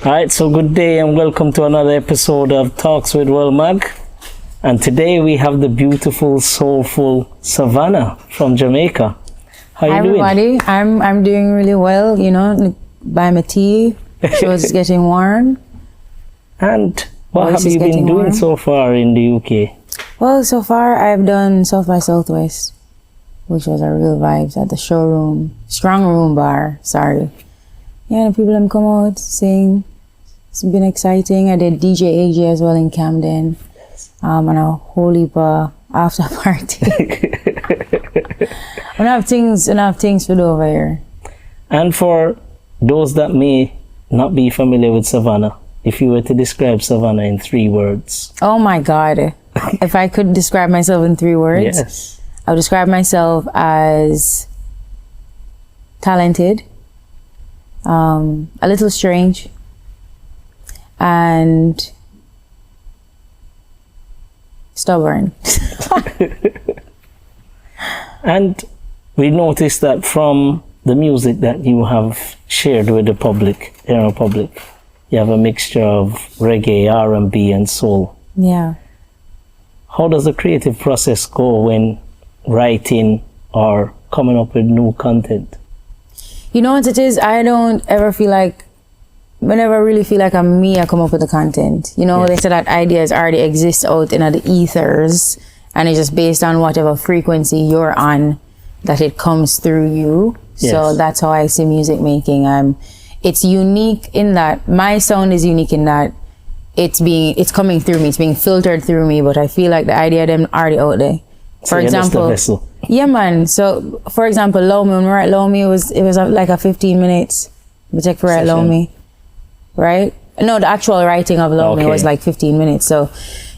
Alright, so good day and welcome to another episode of Talks with WORLMAG. And today we have the beautiful, soulful Sevana from Jamaica. How are you doing? Hi everybody, I'm doing really well, you know, buy my tea, show's getting warm. And what have you been doing so far in the UK? Well, so far I've done South by Southwest, which was a real vibes at the showroom, strong room bar, sorry. Yeah, the people them come out, sing. It's been exciting. I did DJ AJ as well in Camden. And a whole heap of after party. I have things to do over here. And for those that may not be familiar with Sevana, if you were to describe Sevana in 3 words. Oh my God. If I could describe myself in 3 words, yes. I would describe myself as talented, a little strange, and stubborn. And we noticed that from the music that you have shared with the public, general public, you have a mixture of reggae, R&B, and soul. Yeah. How does the creative process go when writing or coming up with new content? You know what it is? I don't ever feel like, whenever I really feel like I'm me, I come up with the content. You know, They say that ideas already exist out in the ethers, and it's just based on whatever frequency you're on that it comes through you. Yes. So that's how I see music making. It's unique in that my sound is unique in that it's coming through me, it's being filtered through me, but I feel like the idea of them already out there. So for example, yeah man. So for example, Low Me, when we were at Low Me, it was like a 15 minutes. We take for at Low Me, right? No, the actual writing of Low Me was like 15 minutes. So,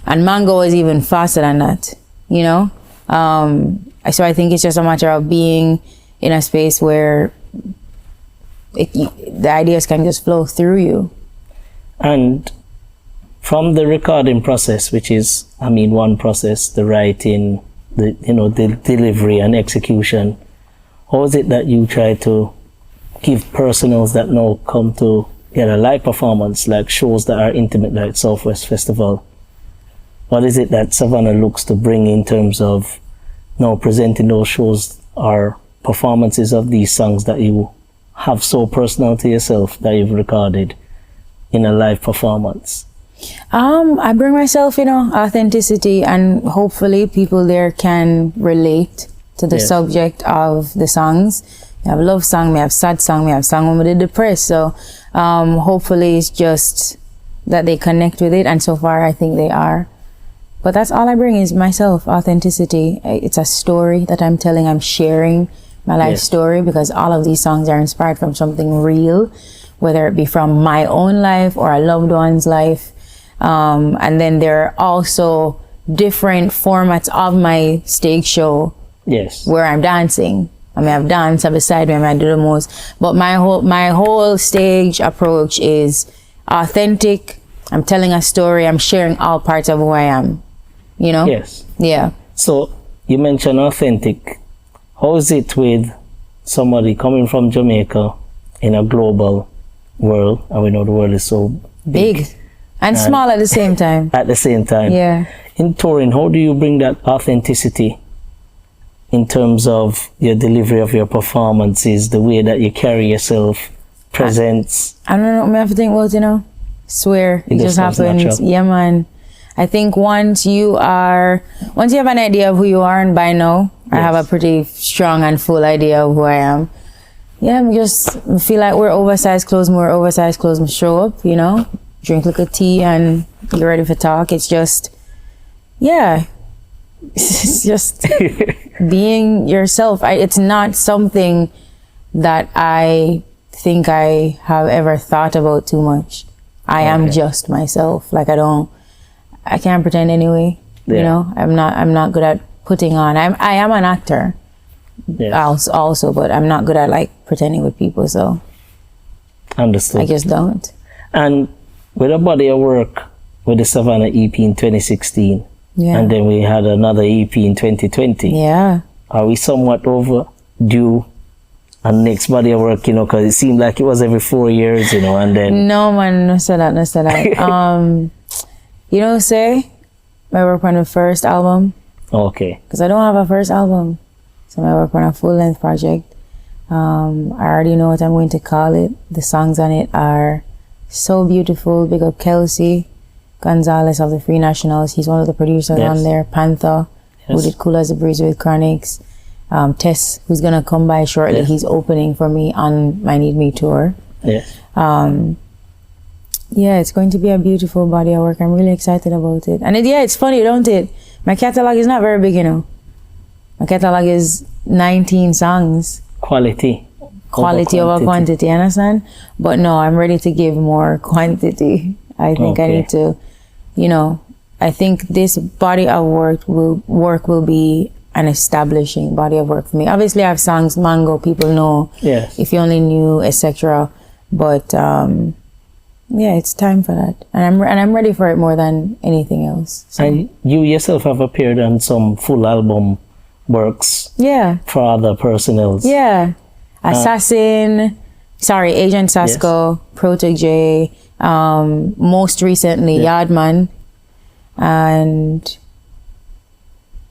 and Mango was even faster than that, you know? So I think it's just a matter of being in a space where the ideas can just flow through you. And from the recording process, which is, one process, the writing, the delivery and execution, how is it that you try to give personals that now come to get a live performance, like shows that are intimate, like Southwest Festival? What is it that Sevana looks to bring in terms of now presenting those shows or performances of these songs that you have so personal to yourself that you've recorded in a live performance? I bring myself, authenticity, and hopefully people there can relate to the subject of the songs. We have love song, we have sad song, we have song when we did depressed. So hopefully it's just that they connect with it, and so far I think they are. But that's all I bring is myself, authenticity. It's a story that I'm telling, I'm sharing my life story, because all of these songs are inspired from something real, whether it be from my own life or a loved one's life. And then there are also different formats of my stage show where I'm dancing. I have dance beside me, I do the most. But my whole stage approach is authentic. I'm telling a story. I'm sharing all parts of who I am. You know? Yes. Yeah. So you mentioned authentic. How is it with somebody coming from Jamaica in a global world? And we know the world is so big. And small at the same time. At the same time. Yeah. In touring, how do you bring that authenticity in terms of your delivery of your performances, the way that you carry yourself, presence? I don't know, I have to think about, swear, it just happens. Natural. Yeah, man. I think once you have an idea of who you are, and by now, I have a pretty strong and full idea of who I am. Yeah, I feel like we're oversized clothes, we show up, drink a little tea and you're ready for talk. It's just, it's just being yourself. It's not something that I think I have ever thought about too much. I am just myself. Like I can't pretend anyway. I'm not good at putting on. I am an actor also, but I'm not good at pretending with people. So understood. I just don't. And with a body of work with the Sevana EP in 2016, and then we had another EP in 2020. Yeah. Are we somewhat overdue next body of work, you know, because it seemed like it was every 4 years, you know, and then... No, man, no say that. You know, say, I work on the first album. Okay. Because I don't have a first album. So I work on a full-length project. I already know what I'm going to call it. The songs on it are so beautiful. Big up Kelsey Gonzalez of the Free Nationals. He's one of the producers on there. Panther, who did Cool as a Breeze with Chronics. Tess, who's gonna come by shortly. Yes. He's opening for me on my Need Me tour. Yes. Yeah, it's going to be a beautiful body of work. I'm really excited about it. And it's funny, don't it? My catalog is not very big, you know. My catalog is 19 songs. Quality Over quantity, you understand? But no, I'm ready to give more quantity. I think I need to, you know, I think this body of work will be an establishing body of work for me. Obviously, I have songs, Mango, people know. Yes. If you only knew, etc. But yeah, it's time for that, and I'm ready for it more than anything else. So. And you yourself have appeared on some full album works. Yeah. For other personals. Yeah. Agent Sasko, Protege, most recently Yardman, and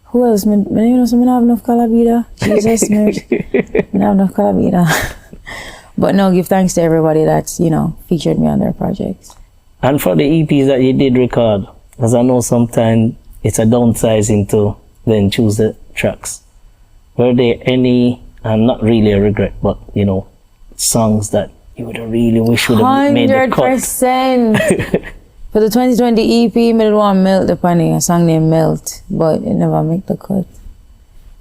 who else? I don't know, so I don't have enough calabida. Jesus, I don't have enough calabida. But no, give thanks to everybody that's, you know, featured me on their projects. And for the EPs that you did record, because I know sometimes it's a downsizing to then choose the tracks. Were there any, and not really a regret, but, you know, songs that you would have really wish would have made the cut? 100%. For the 2020 EP, I did want Melt the Penny, a song named Melt, but it never make the cut.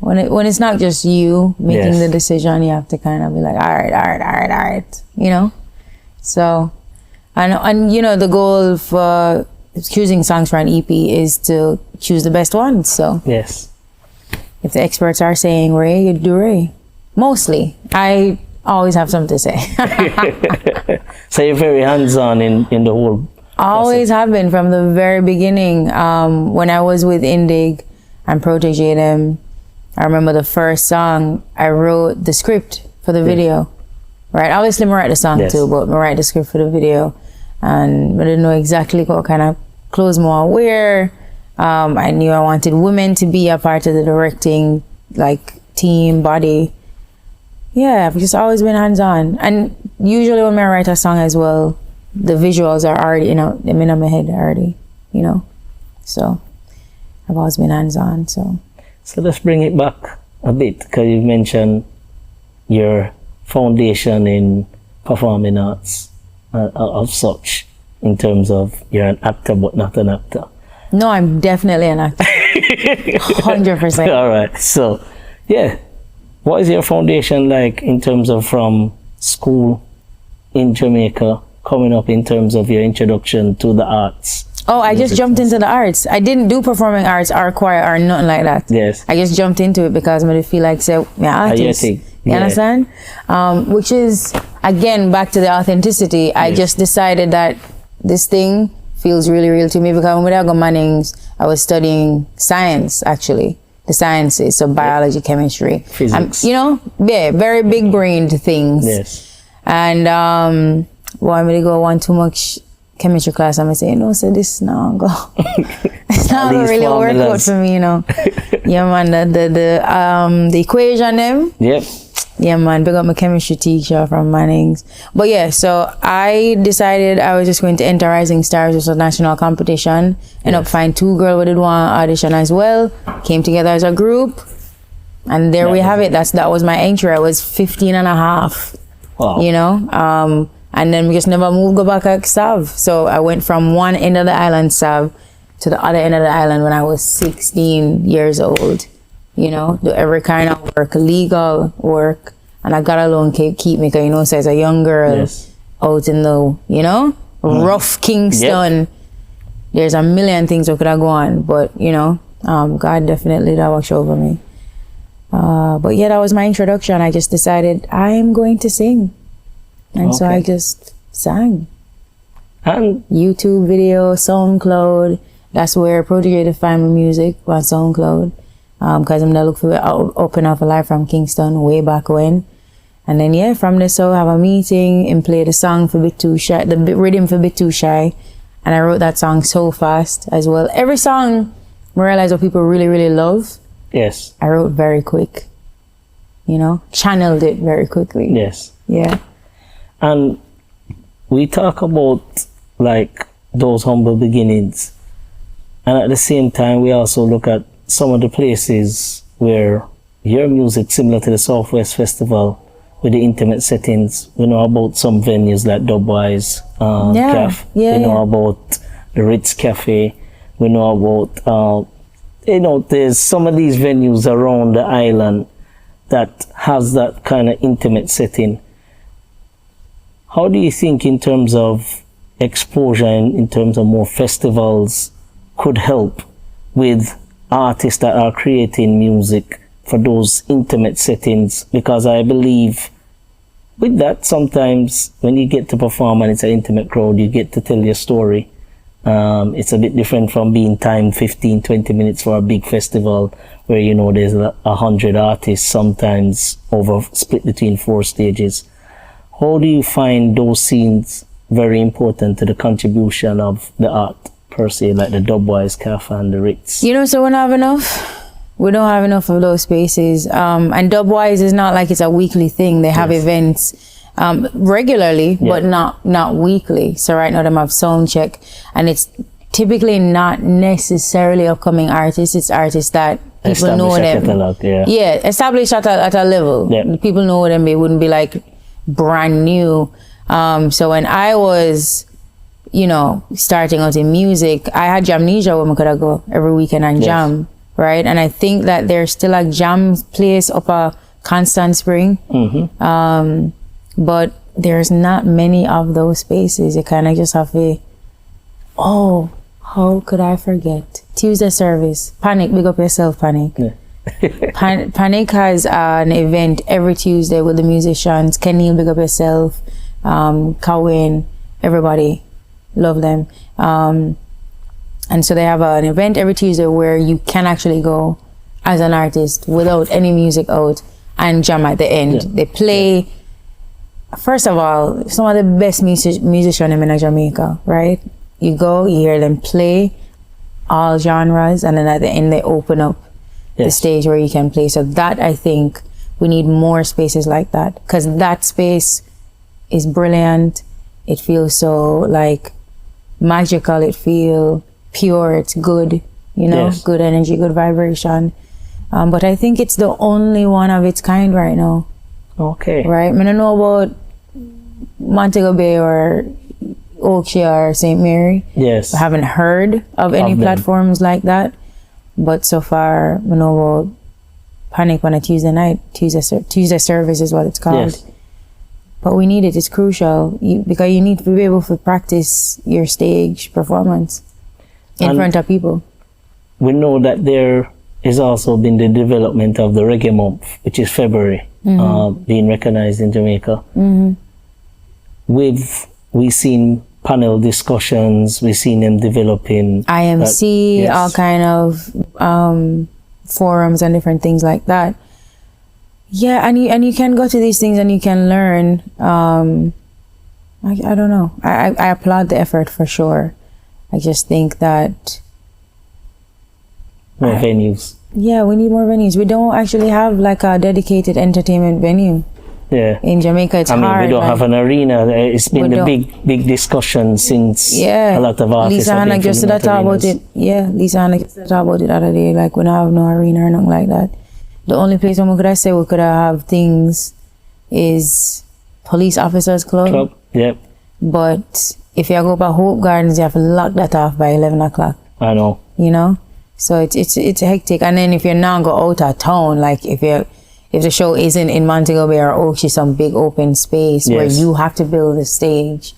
When it's not just you making the decision, you have to kind of be like, all right, you know? So, and you know, the goal for choosing songs for an EP is to choose the best ones, so. Yes. If the experts are saying Ray, you do Ray. Mostly. I always have something to say. So you're very hands-on in the whole always have been from the very beginning. When I was with Indig and Protege them, I remember the first song, I wrote the script for the video. Right? Obviously, I write the song too, but I write the script for the video. And I didn't know exactly what kind of clothes I wear. I knew I wanted women to be a part of the directing, like, team, body. Yeah, I've just always been hands-on. And usually when I write a song as well, the visuals are already, you know, they're in my head already, you know. So I've always been hands-on, so. So let's bring it back a bit, because you mentioned your foundation in performing arts of such, in terms of you're an actor but not an actor. No, I'm definitely an actor. 100%. All right. So, yeah. What is your foundation like in terms of from school in Jamaica, coming up in terms of your introduction to the arts? Oh, I just jumped into the arts. I didn't do performing arts or choir or nothing like that. Yes. I just jumped into it because I feel like, say, yeah, artist. You understand? Which is, again, back to the authenticity. I just decided that this thing feels really real to me, because when I got Mannings, I was studying science, actually. The sciences, so biology, chemistry. Physics. You know, yeah, very big brained things. Yes. And when I go on too much chemistry class, I'm saying, no, so this now go. It's not really work out for me, you know. Yeah, man, the equation them. Yep. Yeah, man, big up my chemistry teacher from Mannings. But yeah, so I decided I was just going to enter Rising Stars, which was a national competition. End up find 2 girls who did one audition as well. Came together as a group. And there we have it. That was my entry. I was 15 and a half. Wow. You know? And then we just never moved, go back at Sav. So I went from one end of the island, Sav, to the other end of the island when I was 16 years old. You know, do every kind of work, legal work. And I got alone keep me, because, you know, so as a young girl out in the, you know, rough Kingston. Yep. There's a million things that could have gone. But, you know, God definitely that watched over me. But yeah, that was my introduction. I just decided I'm going to sing. And so I just sang. And YouTube video, SoundCloud. That's where Protege find my music, on SoundCloud. Because I'm gonna look for open up a live from Kingston way back when. And then yeah, from there so have a meeting and play the song for Bit Too Shy, the rhythm for Bit Too Shy. And I wrote that song so fast as well. Every song I realized what people really, really love. Yes. I wrote very quick. You know, channeled it very quickly. Yes. Yeah. And we talk about like those humble beginnings. And at the same time, we also look at some of the places where your music, similar to the Southwest Festival, with the intimate settings. We know about some venues like Dubwise Cafe. We know about the Ritz Cafe. We know about, there's some of these venues around the island that has that kind of intimate setting. How do you think in terms of exposure and in terms of more festivals could help with artists that are creating music for those intimate settings? Because I believe with that, sometimes when you get to perform and it's an intimate crowd, you get to tell your story. It's a bit different from being timed 15, 20 minutes for a big festival where, there's 100 artists, sometimes split between 4 stages. How do you find those scenes very important to the contribution of the art per se, like the Dubwise Cafe and the Ritz? So we don't have enough. We don't have enough of those spaces. And Dubwise is not like it's a weekly thing. They have events regularly, but not weekly. So right now they have sound check, and it's typically not necessarily upcoming artists. It's artists that people know them. Established at a level. Yeah. People know them. They wouldn't be like brand new. So when I was, starting out in music, I had Jamnesia where I could go every weekend and jam. Right, and I think that there's still a jam place up a Constant Spring, but there's not many of those spaces. You kind of just have to. Oh, how could I forget? Tuesday service, Panic. Big up yourself, Panic. Yeah. Panic has an event every Tuesday with the musicians. Kenil, big up yourself. Cowen, everybody, love them. And so they have an event every Tuesday where you can actually go as an artist without any music out and jam at the end. Yeah. They play, first of all, some of the best musicians in Jamaica, right? You go, you hear them play all genres, and then at the end they open up the stage where you can play. So that, I think, we need more spaces like that, because that space is brilliant. It feels so like magical. It feels pure, it's good, good energy, good vibration. But I think it's the only one of its kind right now. Okay. Right? I don't know about Montego Bay or Oakshire or St. Mary. Yes. I haven't heard of any platforms like that. But so far, I know about Panic on a Tuesday night. Tuesday service is what it's called. Yes. But we need it. It's crucial because you need to be able to practice your stage performance in front of people. We know that there has also been the development of the Reggae Month, which is February, being recognized in Jamaica. We've seen panel discussions, we've seen them developing IMC, all kind of forums and different things like that. Yeah, and you can go to these things and you can learn. I don't know. I applaud the effort for sure. I just think that more venues. Yeah, we need more venues. We don't actually have like a dedicated entertainment venue. Yeah. In Jamaica, it's hard. We don't have an arena. It's been the big discussion since a lot of artists. Lisa Hanna just talked about it. Yeah, Lisa Hanna just talked about it the other day. Like, we don't have no arena or nothing like that. The only place we could have things is Police Officers Club. Yep. But if you go by Hope Gardens, you have to lock that off by 11 o'clock. I know. So it's hectic. And then if you're not go out of town, like if the show isn't in Montego Bay or Oakshire, some big open space where you have to build a stage,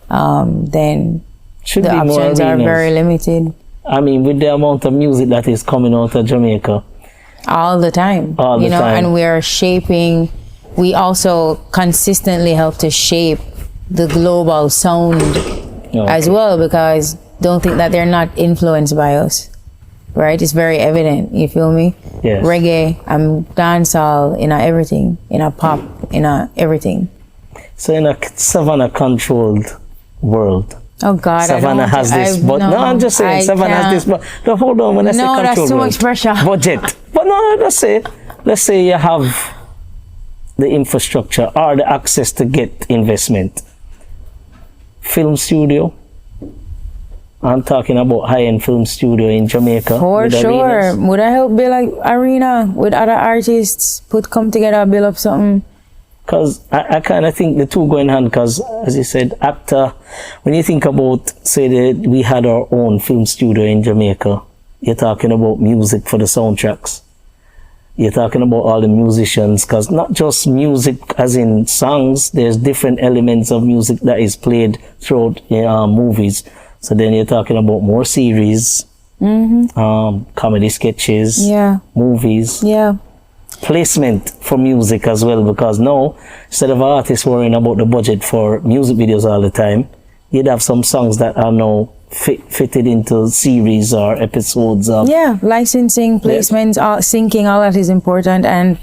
then the options are very limited. I mean, with the amount of music that is coming out of Jamaica. All the time. And we also consistently help to shape the global sound as well, because don't think that they're not influenced by us. right? It's very evident. You feel me? Yes. Reggae, I'm dancehall, in a everything, in a pop, in a everything. So in a Savannah controlled world, Oh God, Savannah has this, but no, I'm just saying Savannah has this, but no, hold on, when I say controlled that's too world, much pressure. budget, but no, let's say you have the infrastructure or the access to get investment. Film studio. I'm talking about high-end film studio in Jamaica. For sure. Arenas. Would I help build like arena with other artists, come together, build up something? Because I kind of think the two go in hand, because as you said, when you think about, say that we had our own film studio in Jamaica, you're talking about music for the soundtracks. You're talking about all the musicians, because not just music as in songs, there's different elements of music that is played throughout movies. So then you're talking about more series, comedy sketches, movies. Yeah. Placement for music as well, because now instead of artists worrying about the budget for music videos all the time, you'd have some songs that are now fitted into series or episodes of licensing, placements, syncing, all that is important. And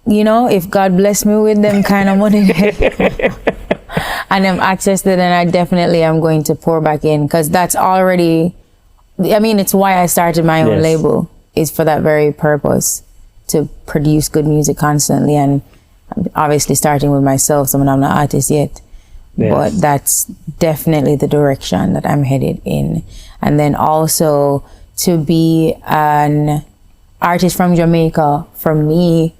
you know, if God bless me with them kind of money and them access to it, then I definitely am going to pour back in, because that's already, I mean, it's why I started my own label, is for that very purpose, to produce good music constantly. And obviously starting with myself, I'm not an artist yet, but that's definitely the direction that I'm headed in. And then also to be an artist from Jamaica, for me,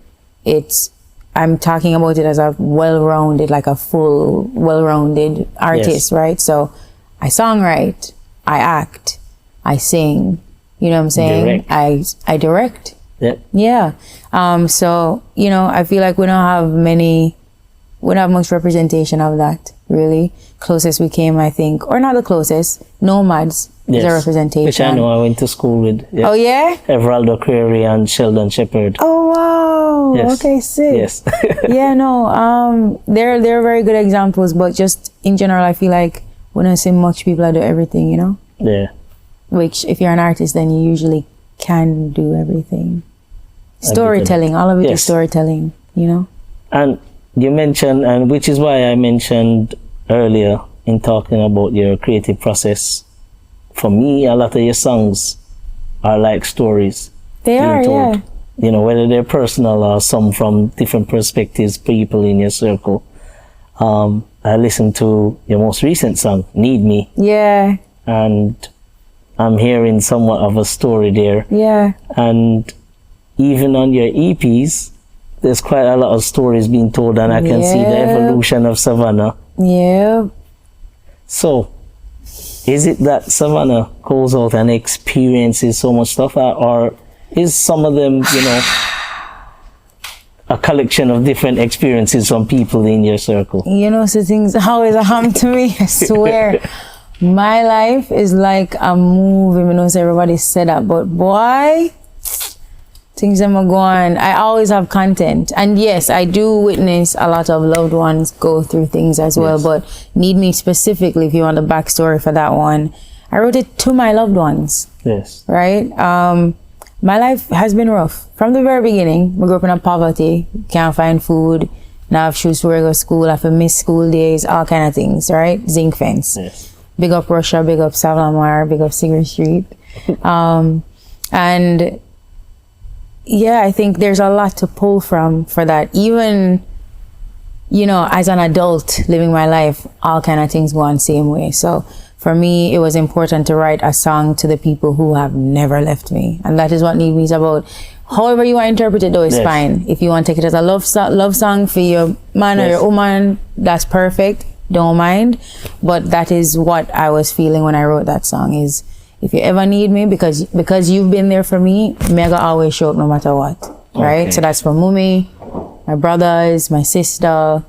I'm talking about it as a well-rounded, like a full, well-rounded artist, right? So I songwrite, I act, I sing, you know what I'm saying? I direct. Yeah. So, you know, I feel like we don't have much representation of that, really. Closest we came, I think, or not the closest, Nomads is a representation. Which I know I went to school with. Oh, yeah? Everaldo Query and Sheldon Shepherd. Oh, wow. Yes. Okay, sick. Yes. Yeah, no, they're very good examples, but just in general, I feel like we don't see much people that do everything, you know? Yeah. Which, if you're an artist, then you usually can do everything. Storytelling, all of it is storytelling, you know? And you mentioned, and which is why I mentioned earlier in talking about your creative process, for me, a lot of your songs are like stories. They are, told, you know, whether they're personal or some from different perspectives, people in your circle. I listened to your most recent song, Need Me. Yeah. And I'm hearing somewhat of a story there. Yeah. And even on your EPs, there's quite a lot of stories being told, and I can see the evolution of Savannah. Yeah. So, is it that Savannah goes out and experiences so much stuff, or is some of them, you know, a collection of different experiences from people in your circle? You know, so things always happen to me, I swear. My life is like a movie. I know everybody said that, but boy, things that are going. I always have content, and yes, I do witness a lot of loved ones go through things as well. But Need Me specifically, if you want the backstory for that one, I wrote it to my loved ones. Yes. Right. My life has been rough from the very beginning. We grew up in poverty, can't find food, now I have shoes to go to school, I have to miss school days, all kind of things. Right. Zinc fence. Yes. Big up Russia, big up Savlamar, big up Singer Street, and. Yeah, I think there's a lot to pull from for that. Even, you know, as an adult living my life, all kind of things go on same way. So for me, it was important to write a song to the people who have never left me. And that is what Need Me is about. However you want to interpret it though, is fine. If you want to take it as a love song for your man or your woman, that's perfect. Don't mind. But that is what I was feeling when I wrote that song, is if you ever need me, because you've been there for me, Mega always show up no matter what, right? So that's for Mummy, my brothers, my sister,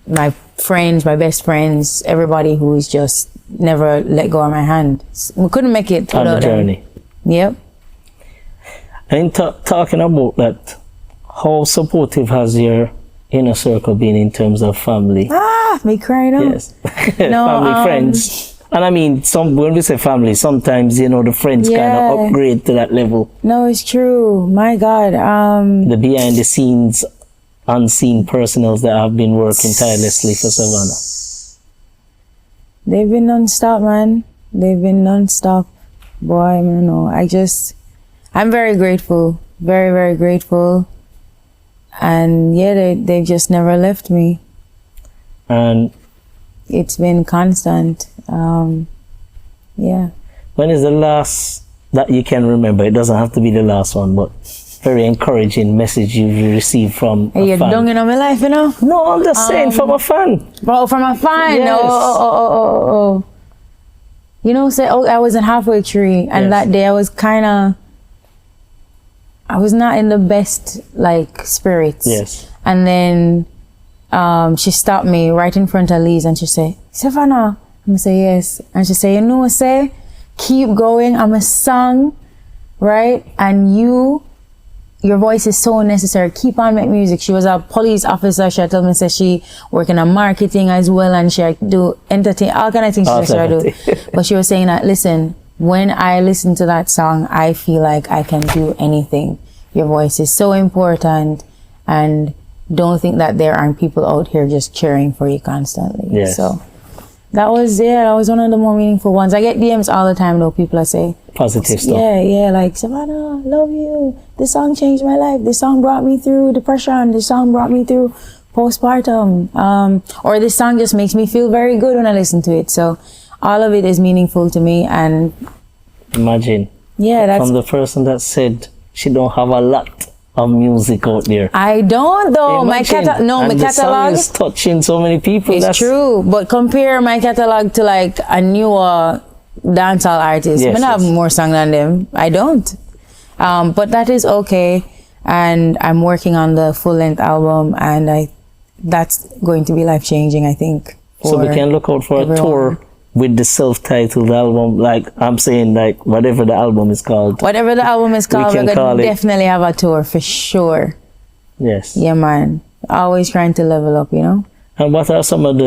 my friends, my best friends, everybody who's just never let go of my hand. We couldn't make it on the journey. Yep. And talking about that, how supportive has your inner circle been in terms of family? Me crying out. Yes. Family, friends. And I mean, when we say family, sometimes, you know, the friends kind of upgrade to that level. No, it's true. My God. The behind the scenes, unseen personals that have been working tirelessly for Sevana. They've been non-stop, man. They've been non-stop. Boy, I don't know. I'm very grateful. Very, very grateful. And yeah, they've just never left me. And it's been constant. Yeah. When is the last that you can remember? It doesn't have to be the last one, but very encouraging message you received from a you're fan. dung in my life, you know? No, I'm just saying from a fan. Bro, from a fan? Yes. Oh. You know, I was in halfway tree, and that day I was not in the best, like, spirits. Yes. And then she stopped me right in front of Liz, and she said, Sevana. I'm gonna say yes. And she said, you know, keep going. I'm a song, right? And your voice is so necessary. Keep on making music. She was a police officer. She told me that she work in marketing as well, and she do entertain, all kind of things she do. But she was saying that, listen, when I listen to that song, I feel like I can do anything. Your voice is so important, and don't think that there aren't people out here just cheering for you constantly. Yes. So that was one of the more meaningful ones. I get DMs all the time though. People say positive stuff. Yeah, like, Sevana, love you. This song changed my life. This song brought me through depression. This song brought me through postpartum. Or this song just makes me feel very good when I listen to it. So all of it is meaningful to me. And imagine. Yeah, that's from the person that said she don't have a lot of music out there. I don't though. Imagine. My The song catalog is touching so many people. It's true, but compare my catalog to like a newer dancehall artist. I have more songs than them. I don't. But that is okay. And I'm working on the full-length album, and that's going to be life-changing, I think. So we can look out for a tour with the self-titled album. Like I'm saying, like whatever the album is called. Whatever the album is called, we're going to definitely have a tour for sure. Yes. Yeah, man. Always trying to level up, you know? And what are some of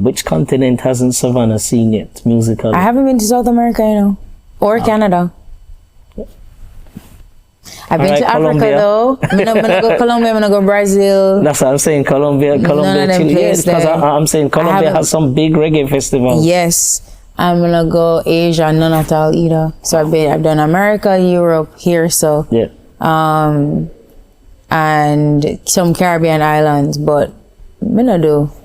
which continent hasn't Sevana seen yet musically? I haven't been to South America, you know, or Canada. I've been to Africa Colombia. though. I'm gonna go Colombia, I'm gonna go Brazil. That's what I'm saying, Colombia, Chile. Yes, because I'm saying Colombia has some big reggae festivals. Yes. I'm gonna go Asia, none at all either. So I've done America, Europe, here, so yeah. And some Caribbean islands, but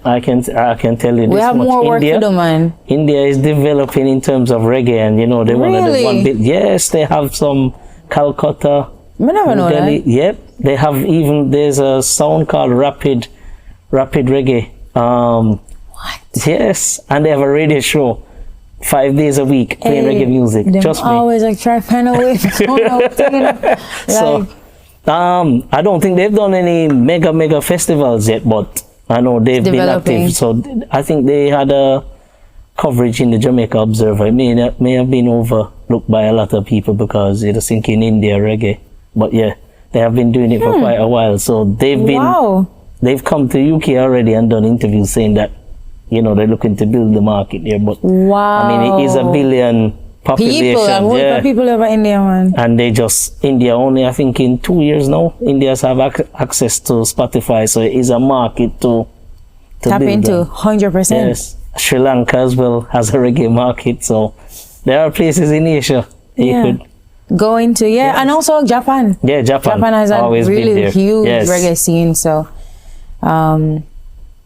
I can tell you this. We have much. more work to do, man. India is developing in terms of reggae, and you know they one of the one bit. Yes, they have some Calcutta. I never know Delhi. that. Yep, they have there's a sound called rapid reggae. What? Yes, and they have a radio show 5 days a week playing reggae music. Trust me. Always like try to find a way. So, I don't think they've done any mega festivals yet, but I know they've been active. So I think they had a coverage in the Jamaica Observer. It may have been overlooked by a lot of people because you just think in India reggae. But yeah, they have been doing it for quite a while. So they've come to UK already and done interviews saying that, you know, they're looking to build the market there. But I mean, it is a billion population. People over India, man. And India only, I think in 2 years now, Indians have access to Spotify. So it is a market to tap into 100%. Yes. Sri Lanka as well has a reggae market. So there are places in Asia you could go into. Yeah. And also Japan. Yeah, Japan has a really huge yes. reggae scene. So,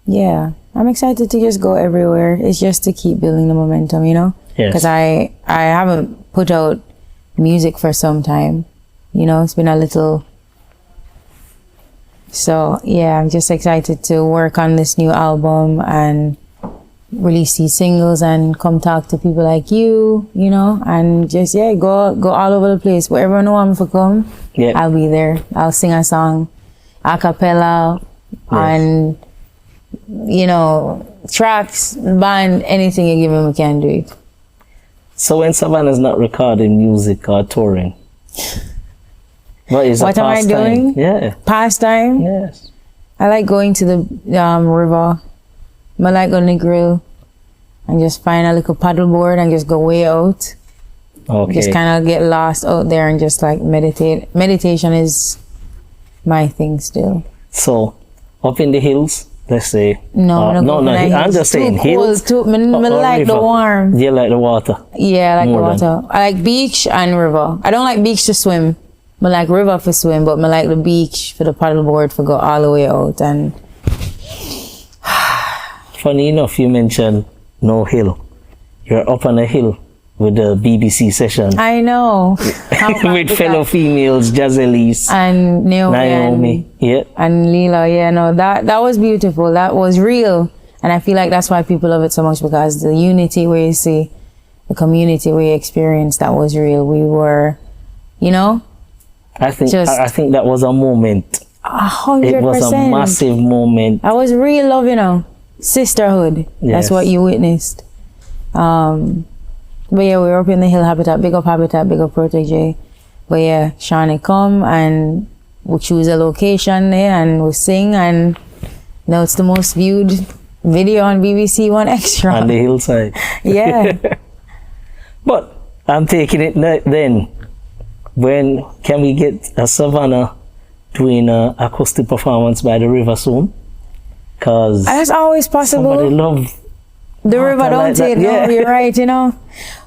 yeah, I'm excited to just go everywhere. It's just to keep building the momentum, you know? Yes. Because I haven't put out music for some time. You know, it's been a little. So, yeah, I'm just excited to work on this new album and release these singles and come talk to people like you know, and just, go all over the place. Wherever no one for come, I'll be there. I'll sing a song, a cappella, and, you know, tracks, band, anything you give me, we can do it. So when Sevana's not recording music or touring, what am I doing? Yeah. Pastime? Yes. I like going to the river. I like going to grill. and just find a little paddleboard and just go way out. Okay. Just kind of get lost out there and just like meditate. Meditation is my thing still. So, up in the hills, let's say. No, I'm just saying hills. I like river. the warm. You like the water? Yeah, I like More the water. I like beach and river. I don't like beach to swim. I like river for swim, but I like the beach for the paddleboard for go all the way out. And funny enough, you mentioned no hill. You're up on a hill with the BBC session. I know. With fellow females, Jazelis and Naomi. Yeah. And Leela. Yeah, no, that was beautiful. That was real. And I feel like that's why people love it so much, because the unity where you see, the community we experienced, that was real. We were, you know, I think that was a moment. 100%. It was a massive moment. That was real love, you know, sisterhood. Yes. That's what you witnessed. But yeah, we were up in the hill habitat, big up Protege. But yeah, Shani come and we choose a location there and we sing, and now it's the most viewed video on BBC One Extra. On the hillside. Yeah. But I'm taking it then. When can we get a Savannah doing an acoustic performance by the river soon? Because that's always possible. somebody love the river, don't like it? Yeah. No, you're right, you know.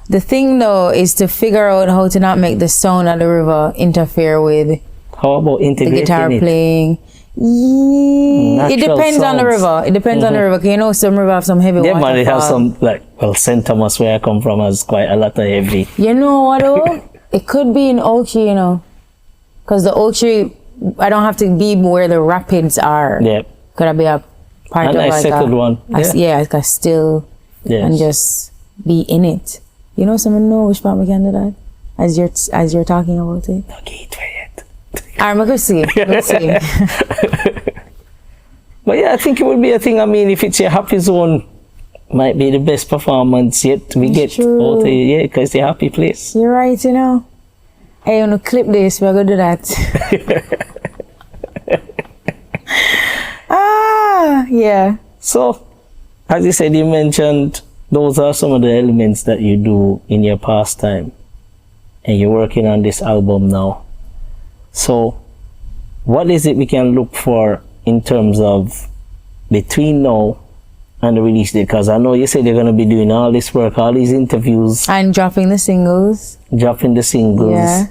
The thing though is to figure out how to not make the sound of the river interfere with How about the integrating guitar it? playing. It Natural depends on the sounds. river. It depends on the river. 'Cause you know, some river have some heavy Yeah, waterfall. man, it has some, like, well, St. Thomas, where I come from, has quite a lot of heavy. You know what though? It could be in Ochi, you know, because the Ochi, I don't have to be where the rapids are. Yeah. Could I be a part And of I like settled one. I can still Yes. and just be in it. You know, someone know which part we can do that as you're talking about it. Okay, try it. I'm gonna see. Let's see. But yeah, I think it would be a thing. I mean, if it's your happy zone, might be the best performance yet we get true. out there. Yeah, because it's a happy place. You're right. You know. Hey, I'm gonna clip this. We're gonna do that. Yeah. So, as you said, you mentioned those are some of the elements that you do in your pastime, and you're working on this album now. So, what is it we can look for in terms of between now and the release date? Because I know you said you're going to be doing all this work, all these interviews, And dropping the singles. dropping the singles, Yeah.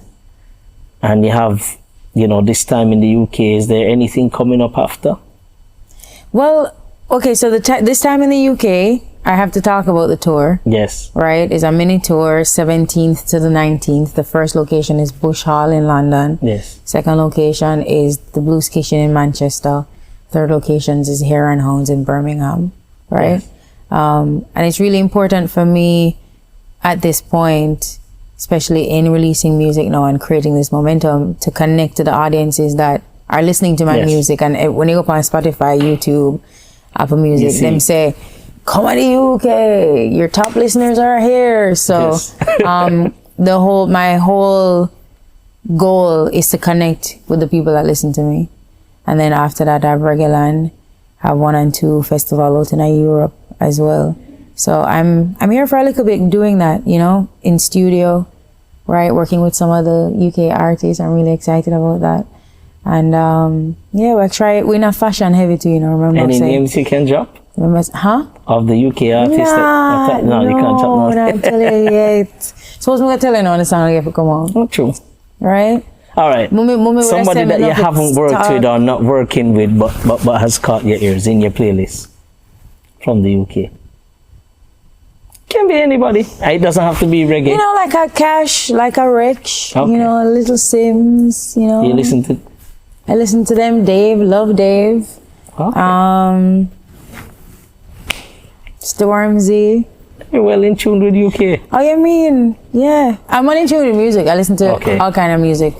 and you have, you know, this time in the UK. Is there anything coming up after? Well, okay. So this time in the UK, I have to talk about the tour. Yes. Right, it's a mini tour, 17th to the 19th. The first location is Bush Hall in London. Yes. Second location is the Blues Kitchen in Manchester. Third location is Hare and Hounds in Birmingham. Right, Yes. and it's really important for me at this point, especially in releasing music now and creating this momentum, to connect to the audiences that are listening to my Yes. music. And when you go up on Spotify, YouTube, Apple Music, see. them say, "Come on to UK, your top listeners are here." So Yes. my whole goal is to connect with the people that listen to me. And then after that, I have Reggae Land, have 1 and 2 festival out in Europe as well. So I'm here for a little bit doing that, you know, in studio, right, working with some of the UK artists. I'm really excited about that. And we're not fashion heavy too, you know, remember Any saying, names you can drop huh? of the UK artists? No, you can't drop No, none. not tell you yet. Suppose I'm going to tell you now when the song will come on, Not true. right? All right. Somebody that you haven't worked with or not working with, but has caught your ears in your playlist from the UK. Can be anybody. It doesn't have to be reggae. You know, like a Cash, like a Rich, Okay. you know, a Little Sims, you know. You listen to. I listen to them. Dave, love Dave. Okay. Stormzy. You're well in tune with UK. Oh, you mean? Yeah. I'm not in tune with music. I listen to all kind of music.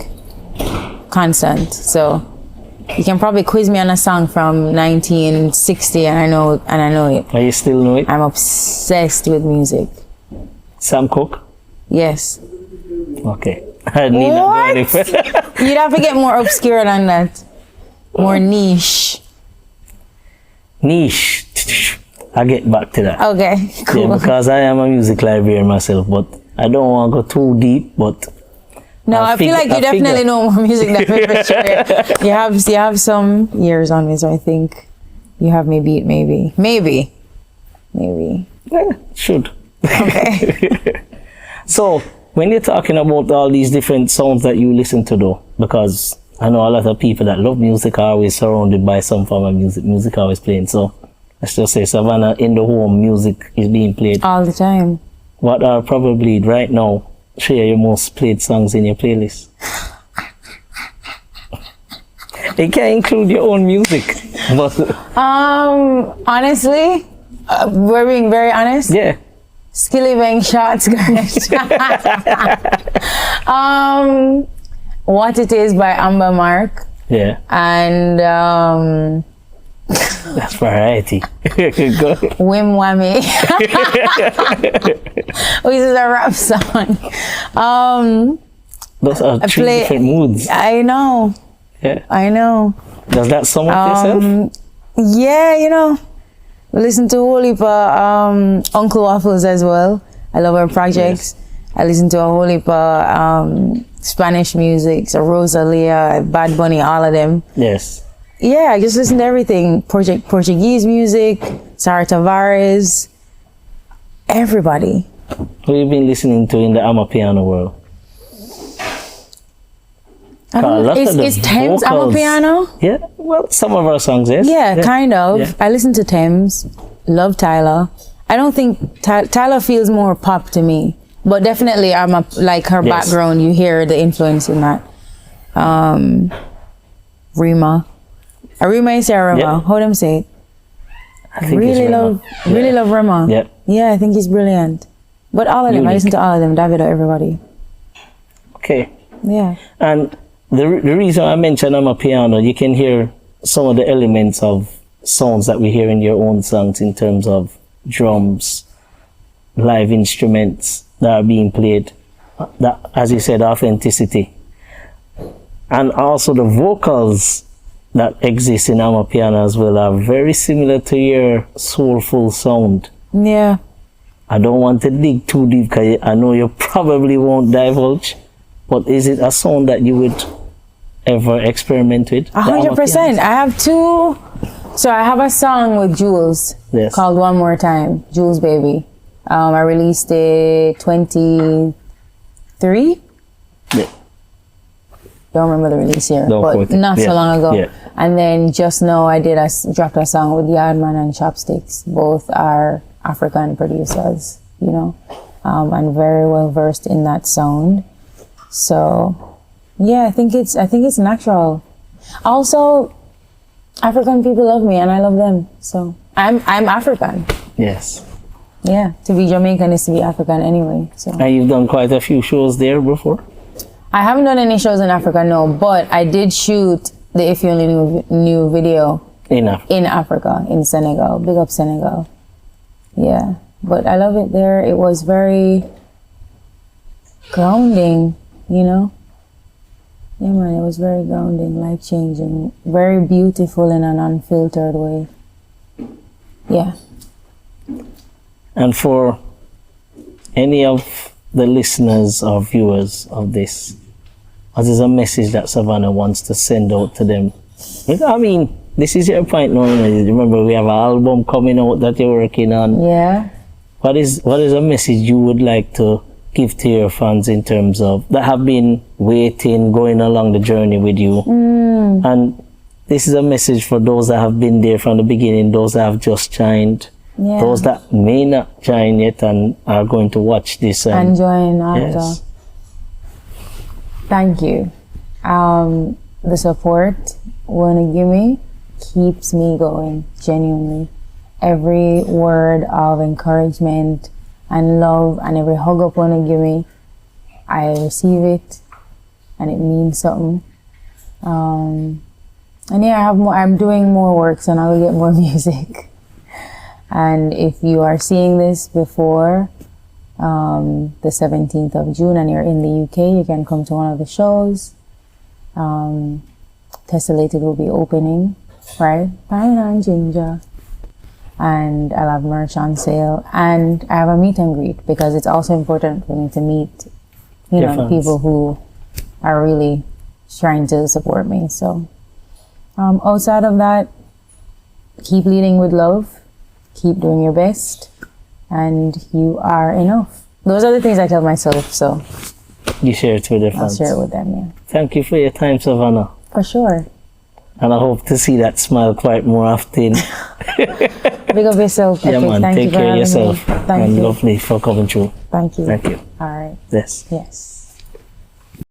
Constant. So you can probably quiz me on a song from 1960 and I know it. Are you still know it? I'm obsessed with music. Sam Cooke? Yes. Okay. I need not go any further. You'd have to get more obscure than that. More niche. Niche. I'll get back to that. Okay, cool. Yeah, because I am a music librarian myself, but I don't want to go too deep, but no, I feel like you definitely know more music than me for sure. You have some years on me, so I think you have me beat, maybe. Yeah, should. Okay. So, when you're talking about all these different sounds that you listen to though, because I know a lot of people that love music are always surrounded by some form of music always playing. So, let's just say Savannah, in the home, music is being played all the time. What are probably right now share your most played songs in your playlist? It can include your own music, but honestly, we're being very honest. Yeah. Skilly Bang Shots, guys. What It Is by Amber Mark. Yeah. And that's variety. Wim Whammy. Which is a rap song. Those are three different moods. I know. Yeah. I know. Does that sum up yourself? Yeah, you know. Listen to a whole heap of Uncle Waffles as well. I love her projects. Yes. I listen to a whole heap of Spanish music, so Rosalia, Bad Bunny, all of them. Yes. Yeah, I just listen to everything. Portuguese music, Sara Tavares, everybody. Who have you been listening to in the Amapiano world? Is Thames Amapiano? Yeah, well, some of our songs, yes. Yeah, kind of. Yeah. I listen to Thames, love Tyler. I don't think Tyler feels more pop to me, but definitely I'm like her background, you hear the influence in that. Rima. Rima is Rima. Yep. How them say it? I really love Rima. Yep. Yeah, I think he's brilliant. But all of them, I listen to all of them, Davido, everybody. Okay. Yeah. And the reason I mentioned Amapiano, you can hear some of the elements of sounds that we hear in your own songs in terms of drums, live instruments that are being played, that, as you said, authenticity. And also the vocals that exist in Amapiano as well are very similar to your soulful sound. Yeah. I don't want to dig too deep because I know you probably won't divulge, but is it a sound that you would ever experiment with? 100%. I have two. So I have a song with Jules called One More Time, Jules Baby. I released it 23. Yeah. Don't remember the release year, but not so long ago. Yeah. And then just now I dropped a song with Yardman and Chopsticks. Both are African producers, you know, and very well versed in that sound. So yeah, I think it's natural. Also, African people love me and I love them. So I'm African. Yes. Yeah, to be Jamaican is to be African anyway. So. And you've done quite a few shows there before? I haven't done any shows in Africa, no, but I did shoot the If You Only Knew video in Africa, in Senegal. Big up Senegal. Yeah, but I love it there. It was very grounding, you know? Yeah, man, it was very grounding, life-changing, very beautiful in an unfiltered way. Yeah. And for any of the listeners or viewers of this, what is a message that Savannah wants to send out to them? I mean, this is your point now. Remember, we have an album coming out that you're working on. Yeah. What is a message you would like to give to your fans in terms of that have been waiting, going along the journey with you? And this is a message for those that have been there from the beginning, those that have just joined, those that may not join yet and are going to watch this and join after. Thank you. The support you wanna give me keeps me going, genuinely. Every word of encouragement and love and every hug up wanna give me, I receive it and it means something. And yeah, I'm doing more work, so now we get more music. And if you are seeing this before the 17th of June and you're in the UK, you can come to one of the shows. Tessellated will be opening, right? Pine and Ginger. and I'll have merch on sale, and I have a meet and greet because it's also important for me to meet, you know, the people who are really trying to support me. So outside of that, keep leading with love, keep doing your best, and you are enough. Those are the things I tell myself, so you share it with your fans. I'll share it with them, yeah. Thank you for your time, Sevana. For sure. And I hope to see that smile quite more often. Big up yourself. Yeah, man. Thank Take you for care of having me. yourself. Thank and you. lovely for coming through. Thank you. Thank you. All right. Yes. Yes.